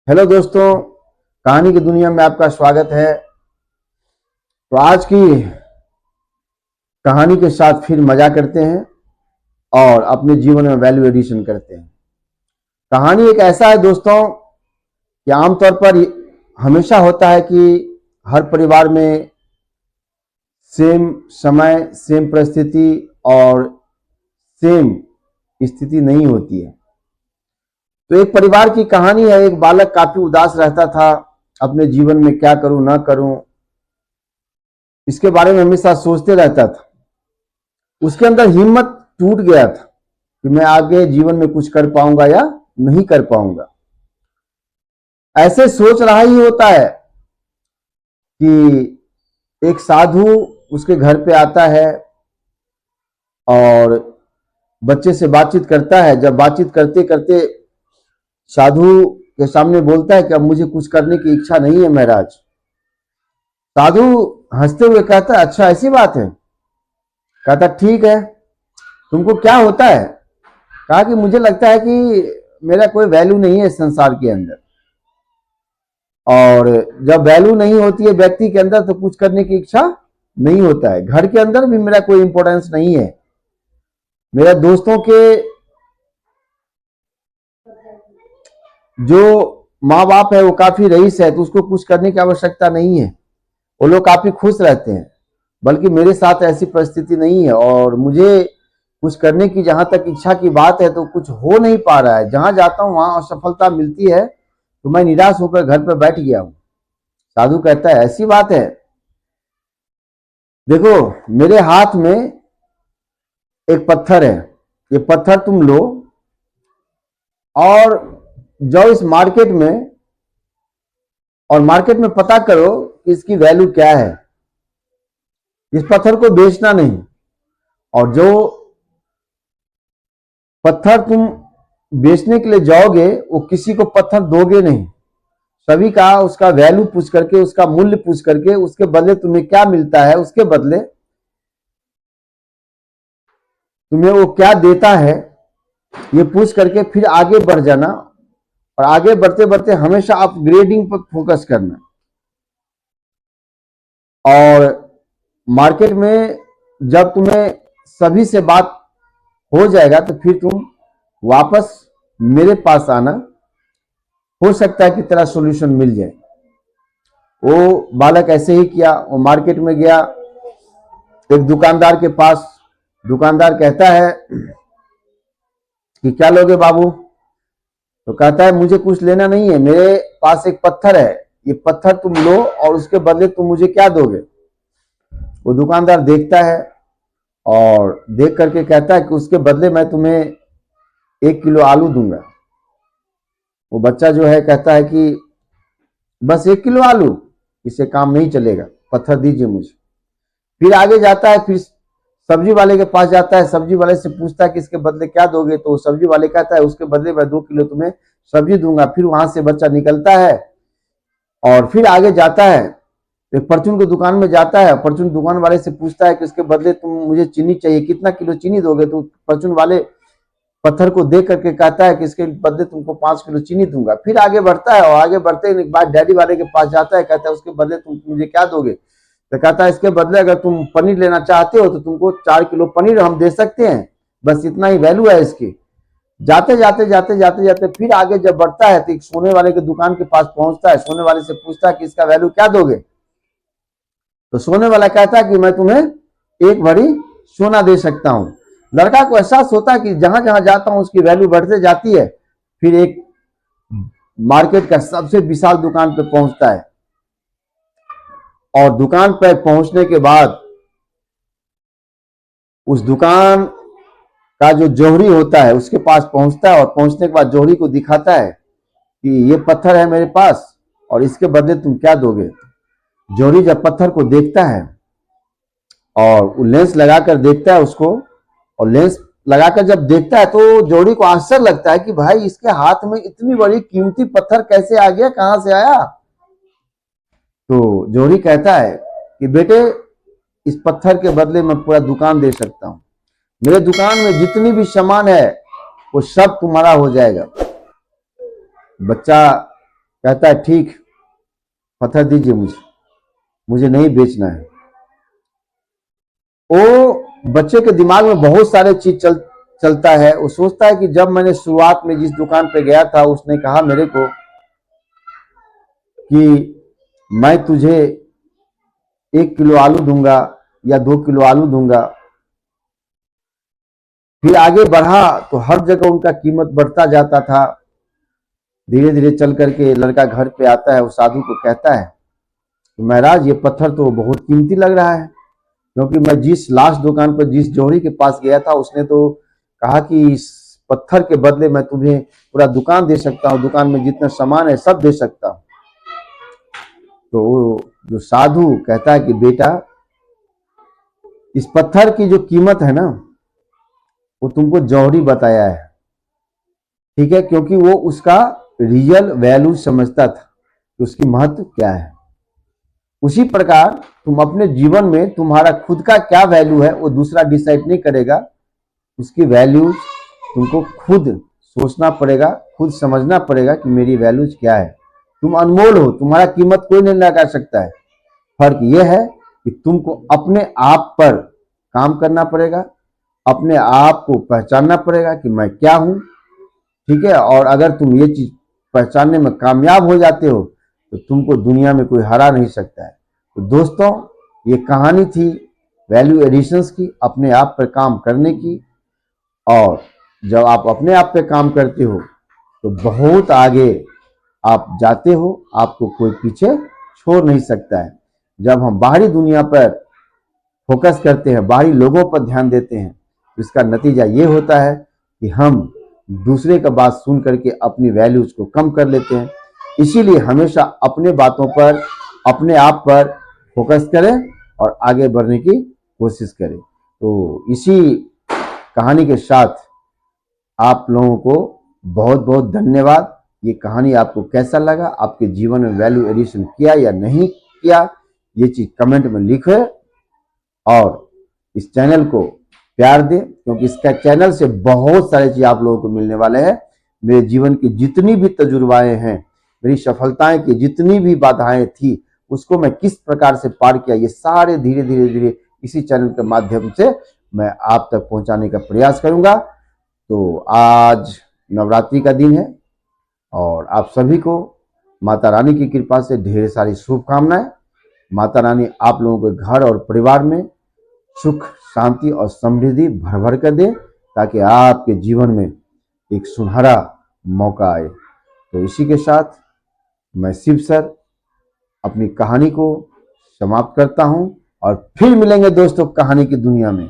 Hello दोस्तों, कहानी की दुनिया में आपका स्वागत है। तो आज की कहानी के साथ फिर मजा करते हैं और अपने जीवन में वैल्यू एडिशन करते हैं। कहानी एक ऐसा है दोस्तों कि आमतौर पर हमेशा होता है कि हर परिवार में सेम समय, सेम परिस्थिति और सेम स्थिति नहीं होती है। तो एक परिवार की कहानी है। एक बालक काफी उदास रहता था, अपने जीवन में क्या करूं ना करूं, इसके बारे में हमेशा सोचते रहता था। उसके अंदर हिम्मत टूट गया था कि मैं आगे जीवन में कुछ कर पाऊंगा या नहीं कर पाऊंगा। ऐसे सोच रहा ही होता है कि एक साधु उसके घर पे आता है और बच्चे से बातचीत करता है। जब बातचीत करते करते साधु के सामने बोलता है कि अब मुझे कुछ करने की इच्छा नहीं है महाराज। साधु हंसते हुए कहता है, अच्छा ऐसी बात है? कहता ठीक है, तुमको क्या होता है? कहा कि मुझे लगता है कि मेरा कोई वैल्यू नहीं है संसार के अंदर, और जब वैल्यू नहीं होती है व्यक्ति के अंदर तो कुछ करने की इच्छा नहीं होता है। घर के अंदर भी मेरा कोई इंपॉर्टेंस नहीं है, मेरा दोस्तों के जो माँ बाप है वो काफी रईस है तो उसको कुछ करने की आवश्यकता नहीं है, वो लोग काफी खुश रहते हैं। बल्कि मेरे साथ ऐसी परिस्थिति नहीं है और मुझे कुछ करने की जहां तक इच्छा की बात है तो कुछ हो नहीं पा रहा है। जहां जाता हूं वहां असफलता मिलती है तो मैं निराश होकर घर पर बैठ गया हूं। साधु कहता है, ऐसी बात है? देखो, मेरे हाथ में एक पत्थर है, ये पत्थर तुम लो और जाओ इस मार्केट में और मार्केट में पता करो कि इसकी वैल्यू क्या है। इस पत्थर को बेचना नहीं, और जो पत्थर तुम बेचने के लिए जाओगे वो किसी को पत्थर दोगे नहीं। सभी का उसका वैल्यू पूछ करके, उसका मूल्य पूछ करके, उसके बदले तुम्हें क्या मिलता है, उसके बदले तुम्हें वो क्या देता है, ये पूछ करके फिर आगे बढ़ जाना। और आगे बढ़ते बढ़ते हमेशा अपग्रेडिंग पर फोकस करना। और मार्केट में जब तुम्हें सभी से बात हो जाएगा तो फिर तुम वापस मेरे पास आना, हो सकता है कि तेरा सॉल्यूशन मिल जाए। वो बालक ऐसे ही किया, वो मार्केट में गया एक दुकानदार के पास। दुकानदार कहता है कि क्या लोगे बाबू? तो कहता है, मुझे कुछ लेना नहीं है, मेरे पास एक पत्थर है, ये पत्थर तुम लो और उसके बदले तुम मुझे क्या दोगे? वो दुकानदार देखता है और देख करके कहता है कि उसके बदले मैं तुम्हें 1 किलो आलू दूंगा। वो बच्चा जो है कहता है कि बस 1 किलो आलू, इससे काम नहीं चलेगा, पत्थर दीजिए मुझे। फिर आगे जाता है, फिर सब्जी वाले के पास जाता है, सब्जी वाले से पूछता है कि इसके बदले क्या दोगे? तो सब्जी वाले कहता है उसके बदले मैं 2 किलो तुम्हें सब्जी दूंगा। फिर वहां से बच्चा निकलता है और फिर आगे जाता है, एक परचून की दुकान में जाता है। परचून दुकान वाले से पूछता है कि इसके बदले तुम मुझे चीनी चाहिए, कितना किलो चीनी दोगे? तो परचून वाले पत्थर को देख करके कहता है कि इसके बदले तुमको 5 किलो चीनी दूंगा। फिर आगे बढ़ता है और आगे बढ़ते एक बार डैडी वाले के पास जाता है, कहता है उसके बदले तुम मुझे क्या दोगे? तो कहता है इसके बदले अगर तुम पनीर लेना चाहते हो तो तुमको 4 किलो पनीर हम दे सकते हैं, बस इतना ही वैल्यू है इसकी। जाते जाते जाते जाते जाते फिर आगे जब बढ़ता है तो एक सोने वाले की दुकान के पास पहुंचता है। सोने वाले से पूछता है कि इसका वैल्यू क्या दोगे? तो सोने वाला कहता है कि मैं तुम्हें 1 भरी सोना दे सकता हूं। लड़का को एहसास होता है कि जहां जहां जाता हूं उसकी वैल्यू बढ़ते जाती है। फिर एक मार्केट का सबसे विशाल दुकान पे पहुंचता है और दुकान पर पहुंचने के बाद उस दुकान का जो जौहरी होता है उसके पास पहुंचता है और पहुंचने के बाद जौहरी को दिखाता है कि ये पत्थर है मेरे पास और इसके बदले तुम क्या दोगे? जौहरी जब पत्थर को देखता है और वो लेंस लगाकर देखता है उसको, और लेंस लगाकर जब देखता है तो जौहरी को आश्चर्य लगता है कि भाई इसके हाथ में इतनी बड़ी कीमती पत्थर कैसे आ गया, कहां से आया? तो जौहरी कहता है कि बेटे, इस पत्थर के बदले मैं पूरा दुकान दे सकता हूं। मेरे दुकान में जितनी भी सामान है वो सब तुम्हारा हो जाएगा। बच्चा कहता है ठीक, पत्थर दीजिए मुझे नहीं बेचना है। वो बच्चे के दिमाग में बहुत सारे चीज चलता है। वो सोचता है कि जब मैंने शुरुआत में जिस दुकान पे गया था उसने कहा मेरे को कि मैं तुझे 1 किलो आलू दूंगा या 2 किलो आलू दूंगा। फिर आगे बढ़ा तो हर जगह उनका कीमत बढ़ता जाता था। धीरे धीरे चल करके लड़का घर पे आता है, उस साधु को कहता है कि महाराज ये पत्थर तो बहुत कीमती लग रहा है, क्योंकि मैं जिस लास्ट दुकान पर जिस जोहरी के पास गया था उसने तो कहा कि इस पत्थर के बदले मैं तुम्हें पूरा दुकान दे सकता हूँ, दुकान में जितना सामान है सब दे सकता हूँ। तो जो साधु कहता है कि बेटा इस पत्थर की जो कीमत है ना वो तुमको जौहरी बताया है, ठीक है, क्योंकि वो उसका रियल वैल्यू समझता था कि उसकी महत्व क्या है। उसी प्रकार तुम अपने जीवन में तुम्हारा खुद का क्या वैल्यू है वो दूसरा डिसाइड नहीं करेगा। उसकी वैल्यूज तुमको खुद सोचना पड़ेगा, खुद समझना पड़ेगा कि मेरी वैल्यूज क्या है। तुम अनमोल हो, तुम्हारा कीमत कोई नहीं लगा सकता है। फर्क यह है कि तुमको अपने आप पर काम करना पड़ेगा, अपने आप को पहचानना पड़ेगा कि मैं क्या हूं, ठीक है। और अगर तुम ये चीज पहचानने में कामयाब हो जाते हो तो तुमको दुनिया में कोई हरा नहीं सकता है। तो दोस्तों ये कहानी थी वैल्यू एडिशंस की, अपने आप पर काम करने की। और जब आप अपने आप पे काम करते हो तो बहुत आगे आप जाते हो, आपको कोई पीछे छोड़ नहीं सकता है। जब हम बाहरी दुनिया पर फोकस करते हैं, बाहरी लोगों पर ध्यान देते हैं, तो इसका नतीजा ये होता है कि हम दूसरे का बात सुन करके अपनी वैल्यूज को कम कर लेते हैं। इसीलिए हमेशा अपने बातों पर, अपने आप पर फोकस करें और आगे बढ़ने की कोशिश करें। तो इसी कहानी के साथ आप लोगों को बहुत बहुत धन्यवाद। ये कहानी आपको कैसा लगा, आपके जीवन में वैल्यू एडिशन किया या नहीं किया, ये चीज कमेंट में लिखें और इस चैनल को प्यार दें, क्योंकि इसका चैनल से बहुत सारे चीज आप लोगों को मिलने वाले हैं। मेरे जीवन की जितनी भी तजुर्बाएं हैं, मेरी सफलताएं की जितनी भी बाधाएं थी, उसको मैं किस प्रकार से पार किया, ये सारे धीरे धीरे धीरे इसी चैनल के माध्यम से मैं आप तक पहुंचाने का प्रयास करूंगा। तो आज नवरात्रि का दिन है और आप सभी को माता रानी की कृपा से ढेर सारी शुभकामनाएं। माता रानी आप लोगों के घर और परिवार में सुख, शांति और समृद्धि भर भर कर दे, ताकि आपके जीवन में एक सुनहरा मौका आए। तो इसी के साथ मैं शिव सर अपनी कहानी को समाप्त करता हूं और फिर मिलेंगे दोस्तों कहानी की दुनिया में।